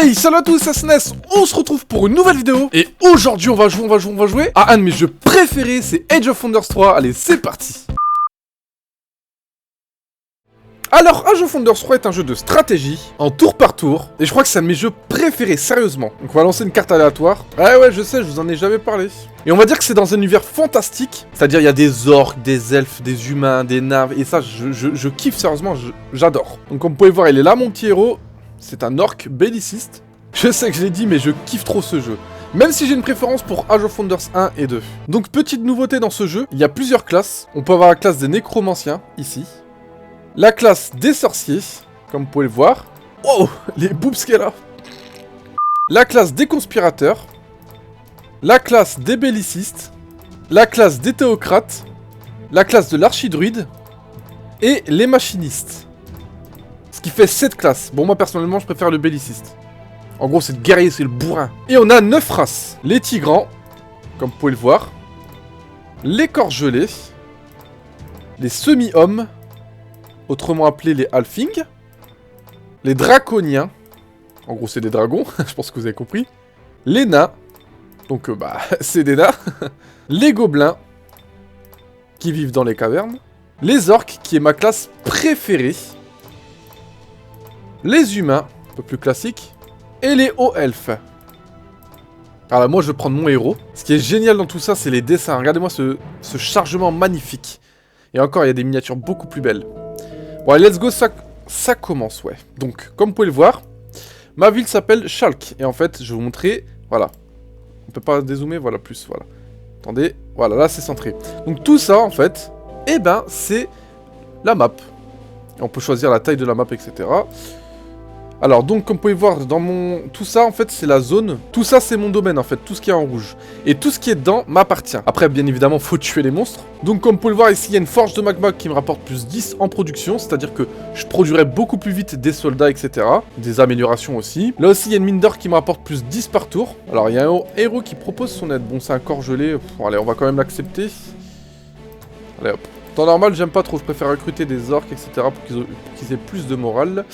Hey, salut à tous, c'est SNES, on se retrouve pour une nouvelle vidéo. Et aujourd'hui, on va jouer à un de mes jeux préférés, c'est Age of Wonders 3. Allez, c'est parti. Alors, Age of Wonders 3 est un jeu de stratégie, en tour par tour, et je crois que c'est un de mes jeux préférés, sérieusement. Donc on va lancer une carte aléatoire. Ouais, je sais, je vous en ai jamais parlé. Et on va dire que c'est dans un univers fantastique, c'est-à-dire il y a des orques, des elfes, des humains, des nains, et ça, je kiffe, sérieusement, j'adore. Donc comme vous pouvez voir, il est là, mon petit héros. C'est un orc belliciste. Je sais que je l'ai dit, mais je kiffe trop ce jeu. Même si j'ai une préférence pour Age of Wonders 1 et 2. Donc petite nouveauté dans ce jeu, il y a plusieurs classes. On peut avoir la classe des nécromanciens, ici. La classe des sorciers, comme vous pouvez le voir. Oh, les boobs qu'il y a là. La classe des conspirateurs. La classe des bellicistes. La classe des théocrates. La classe de l'archidruide. Et les machinistes. Ce qui fait 7 classes. Bon, moi personnellement, je préfère le belliciste. En gros, c'est le guerrier, c'est le bourrin. Et on a 9 races. Les tigrans, comme vous pouvez le voir. Les corgelés. Les semi-hommes. Autrement appelés les halflings. Les draconiens. En gros, c'est des dragons. Je pense que vous avez compris. Les nains. Donc, c'est des nains. Les gobelins. Qui vivent dans les cavernes. Les orques, qui est ma classe préférée. Les humains, un peu plus classique. Et les hauts elfes. Alors moi, je vais prendre mon héros. Ce qui est génial dans tout ça, c'est les dessins. Regardez-moi ce chargement magnifique. Et encore, il y a des miniatures beaucoup plus belles. Bon, allez, let's go, ça commence, ouais. Donc, comme vous pouvez le voir, ma ville s'appelle Schalk. Et en fait, je vais vous montrer, voilà. On peut pas dézoomer, voilà, plus, voilà. Attendez, voilà, là, c'est centré. Donc, tout ça, en fait, eh ben, c'est la map. Et on peut choisir la taille de la map, etc. Alors, donc, comme vous pouvez voir, dans mon... Tout ça, en fait, c'est la zone. Tout ça, c'est mon domaine, en fait. Tout ce qui est en rouge. Et tout ce qui est dedans m'appartient. Après, bien évidemment, faut tuer les monstres. Donc, comme vous pouvez le voir, ici, il y a une forge de magma qui me rapporte plus 10 en production. C'est-à-dire que je produirai beaucoup plus vite des soldats, etc. Des améliorations aussi. Là aussi, il y a une mine d'or qui me rapporte plus 10 par tour. Alors, il y a un héros qui propose son aide. Bon, c'est un corps gelé. Bon, allez, on va quand même l'accepter. Allez, hop. Temps normal, j'aime pas trop. Je préfère recruter des orques, etc. pour qu'ils aient plus de morale.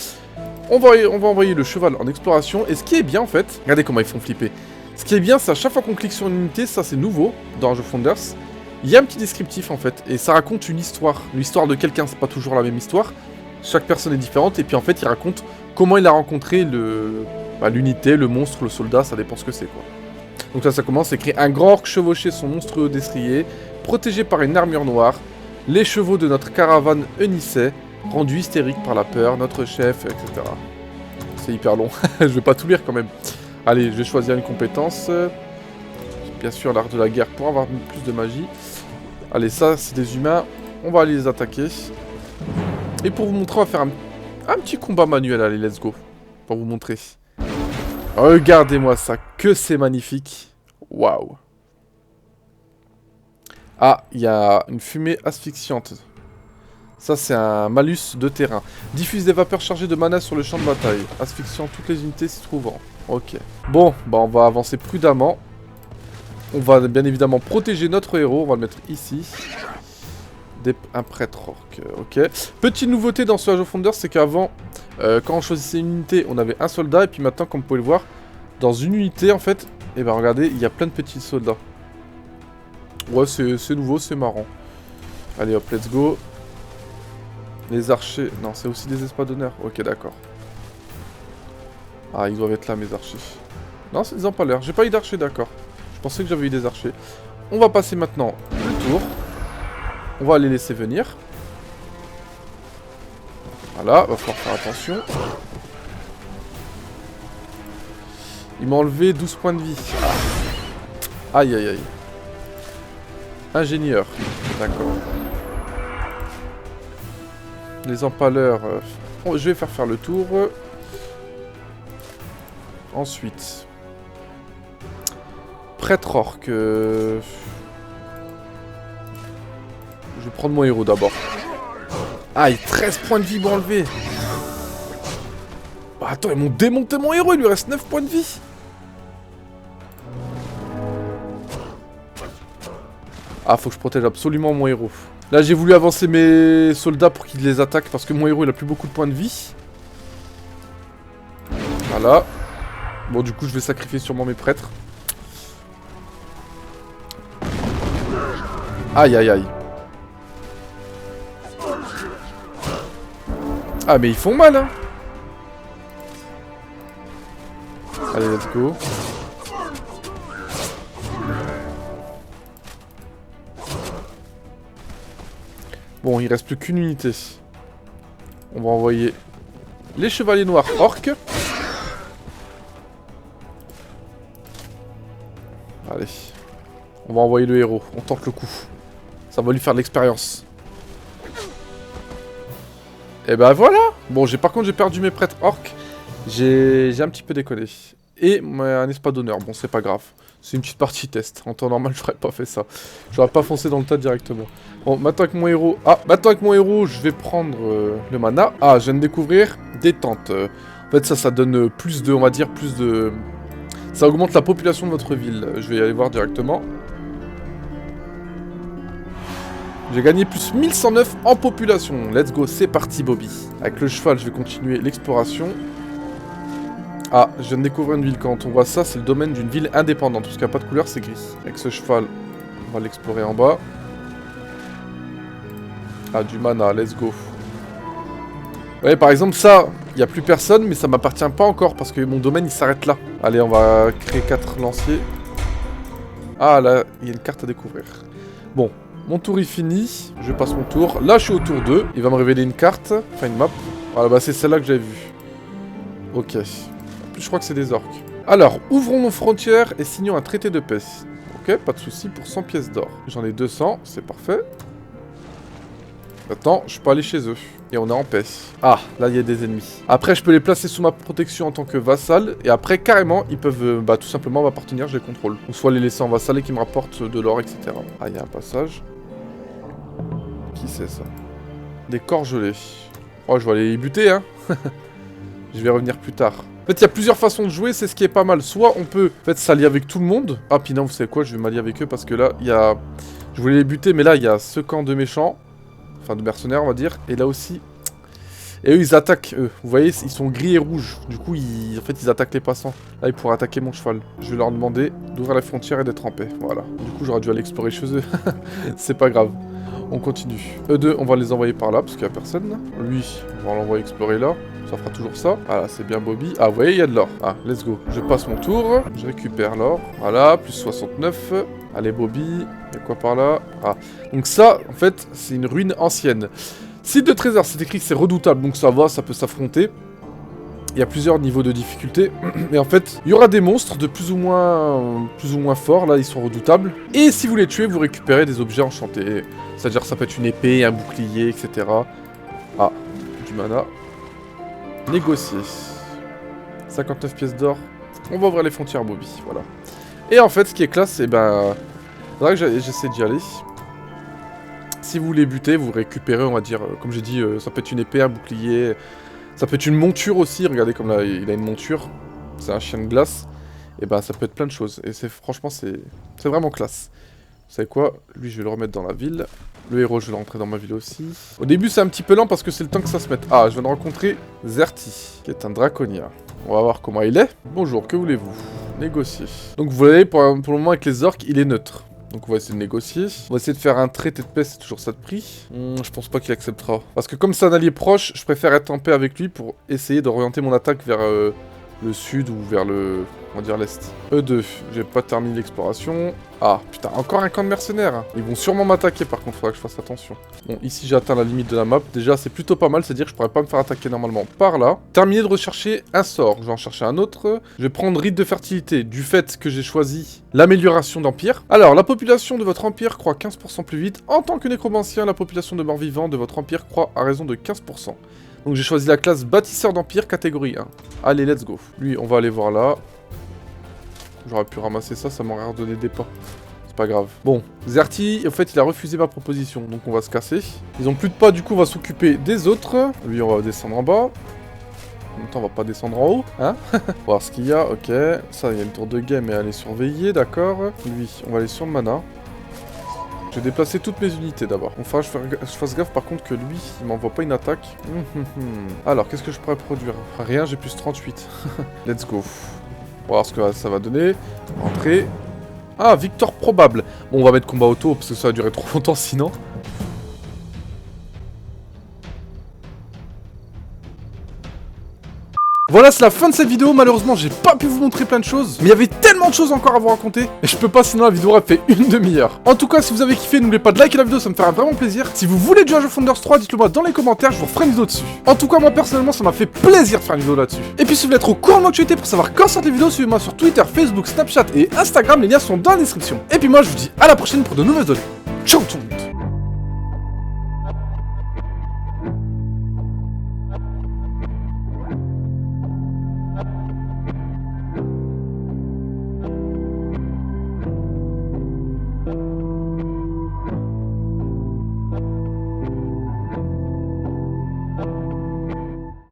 On va envoyer le cheval en exploration. Et ce qui est bien, en fait... Regardez comment ils font flipper. Ce qui est bien, c'est à chaque fois qu'on clique sur une unité, ça c'est nouveau dans Age of Wonders, il y a un petit descriptif, en fait. Et ça raconte une histoire. L'histoire de quelqu'un, c'est pas toujours la même histoire. Chaque personne est différente. Et puis, en fait, il raconte comment il a rencontré l'unité, le monstre, le soldat. Ça dépend ce que c'est, quoi. Donc là, ça commence. C'est écrit: un grand orc chevauchait son monstrueux destrier, protégé par une armure noire. Les chevaux de notre caravane hennissaient, rendu hystérique par la peur, notre chef, etc. C'est hyper long, je vais pas tout lire quand même. Allez, je vais choisir une compétence. Bien sûr, l'art de la guerre pour avoir plus de magie. Allez, ça, c'est des humains. On va aller les attaquer. Et pour vous montrer, on va faire un petit combat manuel. Allez, let's go. Pour vous montrer. Regardez-moi ça, que c'est magnifique. Waouh. Ah, il y a une fumée asphyxiante. Ça, c'est un malus de terrain. Diffuse des vapeurs chargées de mana sur le champ de bataille, asphyxiant toutes les unités s'y trouvant. Ok. Bon, on va avancer prudemment. On va bien évidemment protéger notre héros. On va le mettre ici. Un prêtre orc. Ok. Petite nouveauté dans ce Age of Wonders, c'est qu'avant, quand on choisissait une unité, on avait un soldat. Et puis maintenant, comme vous pouvez le voir, dans une unité, en fait, et ben regardez, il y a plein de petits soldats. Ouais, c'est nouveau, c'est marrant. Allez hop, let's go. Les archers... Non, c'est aussi des espadonneurs. Ok, d'accord. Ah, ils doivent être là, mes archers. Non, c'est des empaleurs. J'ai pas eu d'archers, d'accord. Je pensais que j'avais eu des archers. On va passer maintenant le tour. On va les laisser venir. Voilà, va falloir faire attention. Il m'a enlevé 12 points de vie. Aïe, aïe, aïe. Ingénieur. D'accord. Les empaleurs... je vais faire le tour. Ensuite. Prêtre orc. Je vais prendre mon héros d'abord. Aïe, 13 points de vie m'ont enlevé. Oh, attends, ils m'ont démonté mon héros, il lui reste 9 points de vie. Ah, faut que je protège absolument mon héros. Là, j'ai voulu avancer mes soldats pour qu'ils les attaquent parce que mon héros, il a plus beaucoup de points de vie. Voilà. Bon, du coup, je vais sacrifier sûrement mes prêtres. Aïe, aïe, aïe. Ah, mais ils font mal, hein. Allez, let's go. Bon, il reste plus qu'une unité. On va envoyer les chevaliers noirs orques. Allez. On va envoyer le héros. On tente le coup. Ça va lui faire de l'expérience. Et bah voilà. Bon, par contre, j'ai perdu mes prêtres orques. J'ai un petit peu déconné. Et un espadon d'honneur. Bon, c'est pas grave. C'est une petite partie test. En temps normal, j'aurais pas fait ça. J'aurais pas foncé dans le tas directement. Bon, maintenant avec mon héros... Ah, maintenant avec mon héros, je vais prendre le mana. Ah, je viens de découvrir détente. En fait, ça donne plus de... On va dire, plus de... Ça augmente la population de votre ville. Je vais y aller voir directement. J'ai gagné plus 1109 en population. Let's go, c'est parti, Bobby. Avec le cheval, je vais continuer l'exploration. Ah, je viens de découvrir une ville. Quand on voit ça, c'est le domaine d'une ville indépendante. Parce qu'il n'y a pas de couleur, c'est gris. Avec ce cheval, on va l'explorer en bas. Ah, du mana, let's go. Ouais, par exemple, ça, il n'y a plus personne, mais ça m'appartient pas encore. Parce que mon domaine, il s'arrête là. Allez, on va créer 4 lanciers. Ah, là, il y a une carte à découvrir. Bon, mon tour est fini. Je passe mon tour. Là, je suis au tour 2. Il va me révéler une carte. Enfin, une map. Voilà, bah c'est celle-là que j'avais vue. Ok. Je crois que c'est des orques. Alors, ouvrons nos frontières et signons un traité de paix. Ok, pas de souci pour 100 pièces d'or. J'en ai 200, c'est parfait. Maintenant, je peux aller chez eux. Et on est en paix. Ah, là, il y a des ennemis. Après, je peux les placer sous ma protection en tant que vassal. Et après, carrément, ils peuvent tout simplement m'appartenir, je les contrôle. Ou soit les laisser en vassal et qu'ils me rapportent de l'or, etc. Ah, il y a un passage. Qui c'est ça? Des corps gelés. Oh, je vais aller les buter, hein. Je vais revenir plus tard. En fait, il y a plusieurs façons de jouer, c'est ce qui est pas mal. Soit on peut, en fait, s'allier avec tout le monde. Ah, puis non, vous savez quoi, je vais m'allier avec eux parce que là, il y a... Je voulais les buter, mais là, il y a ce camp de méchants. Enfin, de mercenaires, on va dire. Et là aussi... Et eux, ils attaquent, eux. Vous voyez, ils sont gris et rouges. Du coup, en fait, ils attaquent les passants. Là, ils pourraient attaquer mon cheval. Je vais leur demander d'ouvrir la frontière et d'être en paix. Voilà. Du coup, j'aurais dû aller explorer chez eux. C'est pas grave. On continue. Eux deux, on va les envoyer par là, parce qu'il n'y a personne. Lui, on va l'envoyer explorer là. Ça fera toujours ça. Voilà, c'est bien Bobby. Ah, vous voyez, il y a de l'or. Ah, let's go. Je passe mon tour. Je récupère l'or. Voilà, plus 69. Allez, Bobby. Il y a quoi par là? Ah. Donc ça, en fait, c'est une ruine ancienne. Site de trésor, c'est écrit que c'est redoutable, donc ça va, ça peut s'affronter. Il y a plusieurs niveaux de difficulté. Mais en fait, il y aura des monstres de plus ou moins forts. Là, ils sont redoutables. Et si vous les tuez, vous récupérez des objets enchantés. C'est-à-dire, ça peut être une épée, un bouclier, etc. Ah, du mana. Négocier. 59 pièces d'or. On va ouvrir les frontières, Bobby. Voilà. Et en fait, ce qui est classe, c'est faudra que j'essaie d'y aller. Si vous les butez, vous récupérez, on va dire, comme j'ai dit, ça peut être une épée, un bouclier. Ça peut être une monture aussi. Regardez comme là, il a une monture. C'est un chien de glace. Et ça peut être plein de choses. Et franchement, c'est vraiment classe. Vous savez quoi? Lui, je vais le remettre dans la ville. Le héros, je vais le rentrer dans ma ville aussi. Au début, c'est un petit peu lent parce que c'est le temps que ça se mette. Ah, je viens de rencontrer Zerti, qui est un draconien. On va voir comment il est. Bonjour, que voulez-vous? Négocier. Donc, vous voyez, pour le moment, avec les orques, il est neutre. Donc on va essayer de négocier. On va essayer de faire un traité de paix, c'est toujours ça de prix. Je pense pas qu'il acceptera. Parce que comme c'est un allié proche, je préfère être en paix avec lui pour essayer d'orienter mon attaque vers le sud ou vers le... on va dire l'est. E2, j'ai pas terminé l'exploration. Ah, putain, encore un camp de mercenaires. Ils vont sûrement m'attaquer par contre, faudra que je fasse attention. Bon, ici j'ai atteint la limite de la map. Déjà, c'est plutôt pas mal, c'est-à-dire que je pourrais pas me faire attaquer normalement par là. Terminer de rechercher un sort, je vais en chercher un autre. Je vais prendre rite de fertilité, du fait que j'ai choisi l'amélioration d'empire. Alors, la population de votre empire croît 15% plus vite. En tant que nécromancien, la population de morts-vivants de votre empire croît à raison de 15%. Donc j'ai choisi la classe bâtisseur d'empire catégorie 1. Allez, let's go. Lui, on va aller voir là. J'aurais pu ramasser ça, ça m'aurait redonné des pas. C'est pas grave. Bon, Zerti, en fait, il a refusé ma proposition, donc on va se casser. Ils ont plus de pas, du coup, on va s'occuper des autres. Lui, on va descendre en bas. En même temps, on va pas descendre en haut, hein. Voir ce qu'il y a, ok. Ça, il y a une tour de guet, mais elle est surveillée, d'accord. Lui, on va aller sur le mana. Je vais déplacer toutes mes unités d'abord. Enfin, je fasse gaffe par contre que lui, il m'envoie pas une attaque. Alors, qu'est-ce que je pourrais produire? Rien, j'ai plus 38. Let's go. On va voir ce que ça va donner. Entrée. Ah, victoire probable. Bon, on va mettre combat auto parce que ça va durer trop longtemps sinon. Voilà, c'est la fin de cette vidéo. Malheureusement, j'ai pas pu vous montrer plein de choses. Mais il y avait tellement de choses encore à vous raconter. Et je peux pas, sinon la vidéo aurait fait une demi-heure. En tout cas, si vous avez kiffé, n'oubliez pas de liker la vidéo, ça me fera vraiment plaisir. Si vous voulez du Age of Wonders 3, dites-le moi dans les commentaires, je vous referai une vidéo dessus. En tout cas, moi personnellement, ça m'a fait plaisir de faire une vidéo là-dessus. Et puis si vous voulez être au courant de l'actualité pour savoir quand sortent les vidéos, suivez-moi sur Twitter, Facebook, Snapchat et Instagram. Les liens sont dans la description. Et puis moi, je vous dis à la prochaine pour de nouvelles données. Ciao, ciao.